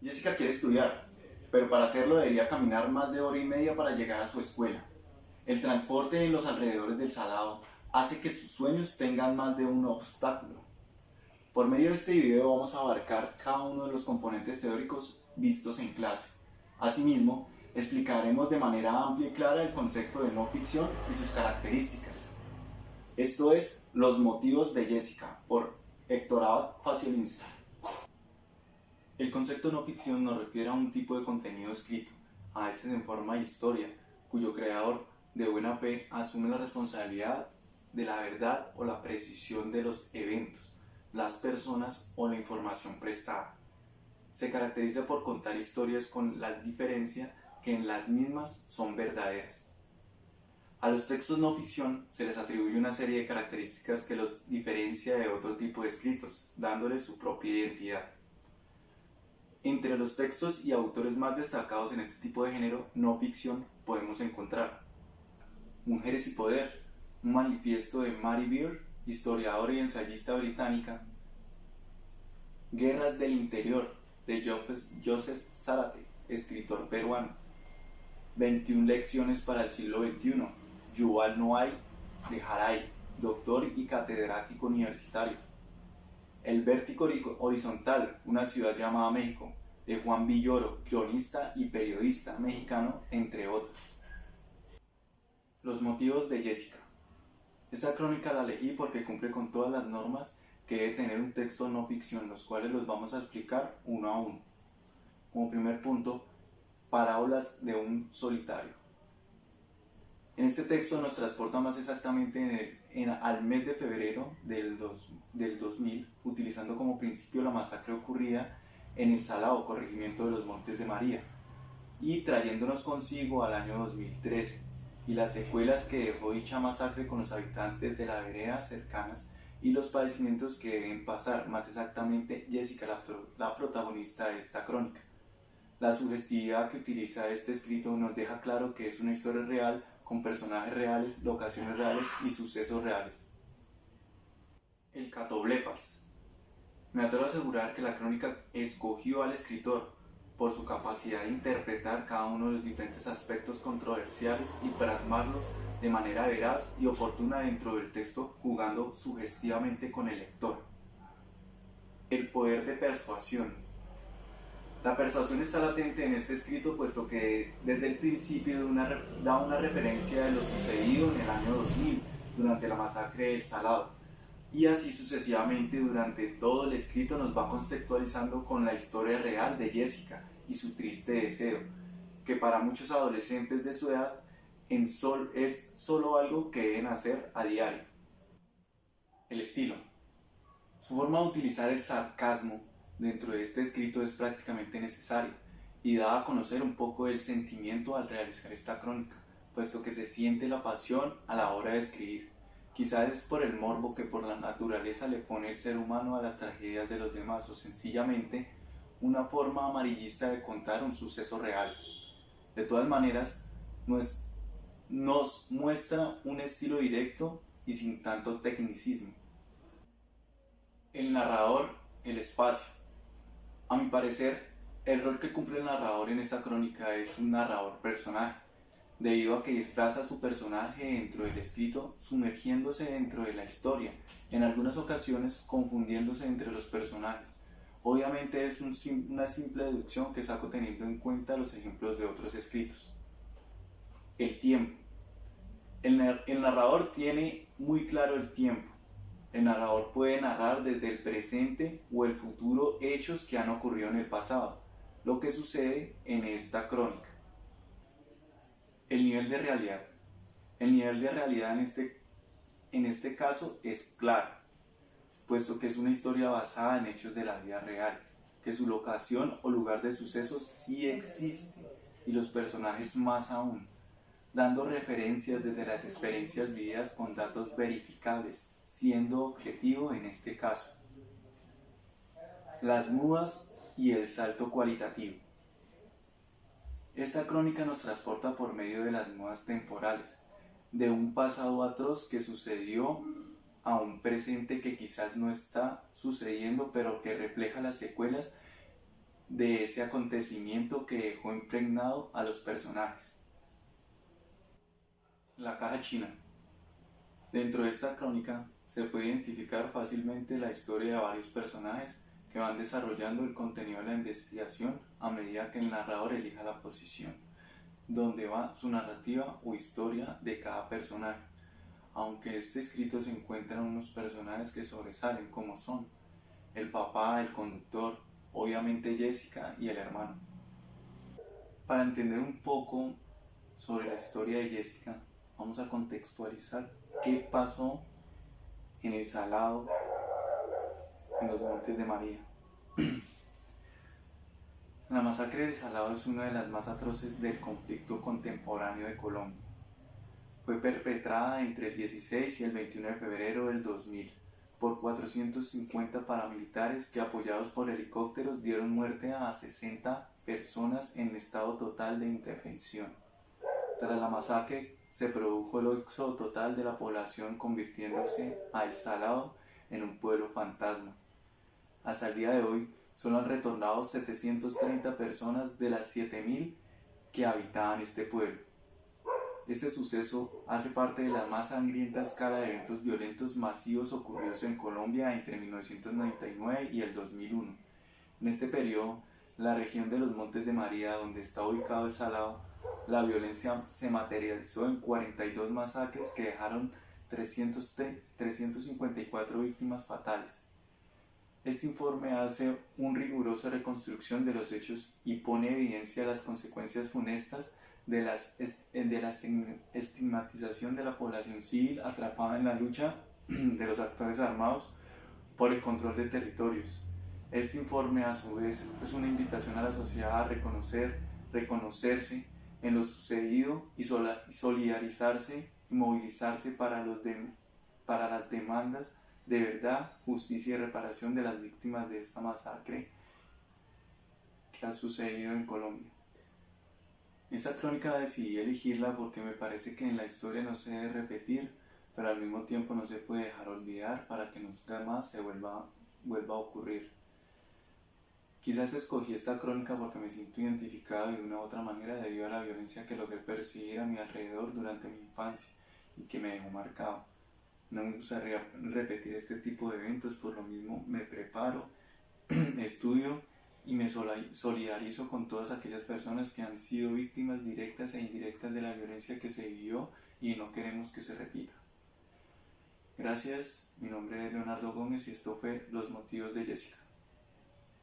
Jessica quiere estudiar, pero para hacerlo debería caminar más de hora y media para llegar a su escuela. El transporte en los alrededores del Salado hace que sus sueños tengan más de un obstáculo. Por medio de este video vamos a abarcar cada uno de los componentes teóricos vistos en clase. Asimismo, explicaremos de manera amplia y clara el concepto de no ficción y sus características. Esto es Los motivos de Jessica, por Héctor Abad Faciolince. El concepto no ficción nos refiere a un tipo de contenido escrito, a veces en forma de historia, cuyo creador, de buena fe, asume la responsabilidad de la verdad o la precisión de los eventos, las personas o la información prestada. Se caracteriza por contar historias con la diferencia que en las mismas son verdaderas. A los textos no ficción se les atribuye una serie de características que los diferencia de otro tipo de escritos, dándoles su propia identidad. Entre los textos y autores más destacados en este tipo de género no ficción podemos encontrar Mujeres y Poder, un manifiesto de Mary Beard, historiadora y ensayista británica; Guerras del Interior, de Joseph Zárate, escritor peruano; 21 lecciones para el siglo XXI, Yuval Noah Harari, doctor y catedrático universitario; El Vértigo Horizontal, una ciudad llamada México, de Juan Villoro, cronista y periodista mexicano, entre otros. Los motivos de Jessica. Esta crónica la elegí porque cumple con todas las normas que debe tener un texto no ficción, los cuales los vamos a explicar uno a uno. Como primer punto, parábolas de un solitario. En este texto nos transporta más exactamente al mes de febrero del 2000, utilizando como principio la masacre ocurrida en el Salado, corregimiento de los Montes de María, y trayéndonos consigo al año 2013 y las secuelas que dejó dicha masacre con los habitantes de las veredas cercanas y los padecimientos que deben pasar, más exactamente Jessica, la protagonista de esta crónica. La sugestividad que utiliza este escrito nos deja claro que es una historia real, con personajes reales, locaciones reales y sucesos reales. El Catoblepas. Me atrevo a asegurar que la crónica escogió al escritor por su capacidad de interpretar cada uno de los diferentes aspectos controversiales y plasmarlos de manera veraz y oportuna dentro del texto, jugando sugestivamente con el lector. El poder de persuasión. La persuasión está latente en este escrito, puesto que desde el principio da una referencia de lo sucedido en el año 2000 durante la masacre del Salado, y así sucesivamente durante todo el escrito nos va conceptualizando con la historia real de Jessica y su triste deseo, que para muchos adolescentes de su edad es solo algo que deben hacer a diario. El estilo. Su forma de utilizar el sarcasmo dentro de este escrito es prácticamente necesaria y da a conocer un poco del sentimiento al realizar esta crónica, puesto que se siente la pasión a la hora de escribir. Quizás es por el morbo que por la naturaleza le pone el ser humano a las tragedias de los demás, o sencillamente una forma amarillista de contar un suceso real. De todas maneras, nos muestra un estilo directo y sin tanto tecnicismo. El narrador, el espacio. A mi parecer, el rol que cumple el narrador en esta crónica es un narrador personaje, debido a que disfraza a su personaje dentro del escrito, sumergiéndose dentro de la historia, en algunas ocasiones confundiéndose entre los personajes. Obviamente es una simple deducción que saco teniendo en cuenta los ejemplos de otros escritos. El tiempo. El narrador tiene muy claro el tiempo. El narrador puede narrar desde el presente o el futuro hechos que han ocurrido en el pasado, lo que sucede en esta crónica. El nivel de realidad. El nivel de realidad en este caso es claro, puesto que es una historia basada en hechos de la vida real, que su locación o lugar de sucesos sí existe, y los personajes más aún, dando referencias desde las experiencias vividas con datos verificables, siendo objetivo en este caso. Las mudas y el salto cualitativo. Esta crónica nos transporta por medio de las mudas temporales, de un pasado atroz que sucedió a un presente que quizás no está sucediendo, pero que refleja las secuelas de ese acontecimiento que dejó impregnado a los personajes. La caja china. Dentro de esta crónica se puede identificar fácilmente la historia de varios personajes que van desarrollando el contenido de la investigación a medida que el narrador elija la posición, donde va su narrativa o historia de cada personaje. Aunque este escrito se encuentran unos personajes que sobresalen como son el papá, el conductor, obviamente Jessica y el hermano. Para entender un poco sobre la historia de Jessica, vamos a contextualizar qué pasó en el Salado, en los Montes de María. La masacre del Salado es una de las más atroces del conflicto contemporáneo de Colombia. Fue perpetrada entre el 16 y el 21 de febrero del 2000 por 450 paramilitares que, apoyados por helicópteros, dieron muerte a 60 personas en estado total de indefensión. Tras la masacre se produjo el éxodo total de la población, convirtiéndose a El Salado en un pueblo fantasma. Hasta el día de hoy solo han retornado 730 personas de las 7.000 que habitaban este pueblo. Este suceso hace parte de la más sangrienta escala de eventos violentos masivos ocurridos en Colombia entre 1999 y el 2001. En este periodo, la región de los Montes de María, donde está ubicado El Salado, la violencia se materializó en 42 masacres que dejaron 354 víctimas fatales. Este informe hace una rigurosa reconstrucción de los hechos y pone en evidencia las consecuencias funestas de la estigmatización de la población civil atrapada en la lucha de los actores armados por el control de territorios. Este informe, a su vez, es una invitación a la sociedad a reconocerse en lo sucedido y solidarizarse y movilizarse para las demandas de verdad, justicia y reparación de las víctimas de esta masacre que ha sucedido en Colombia. Esta crónica decidí elegirla porque me parece que en la historia no se debe repetir, pero al mismo tiempo no se puede dejar olvidar para que nunca más se vuelva a ocurrir. Quizás escogí esta crónica porque me siento identificado de una u otra manera debido a la violencia que logré percibir a mi alrededor durante mi infancia y que me dejó marcado. No me gustaría repetir este tipo de eventos, por lo mismo me preparo, estudio y me solidarizo con todas aquellas personas que han sido víctimas directas e indirectas de la violencia que se vivió y no queremos que se repita. Gracias, mi nombre es Leonardo Gómez y esto fue Los motivos de Jessica.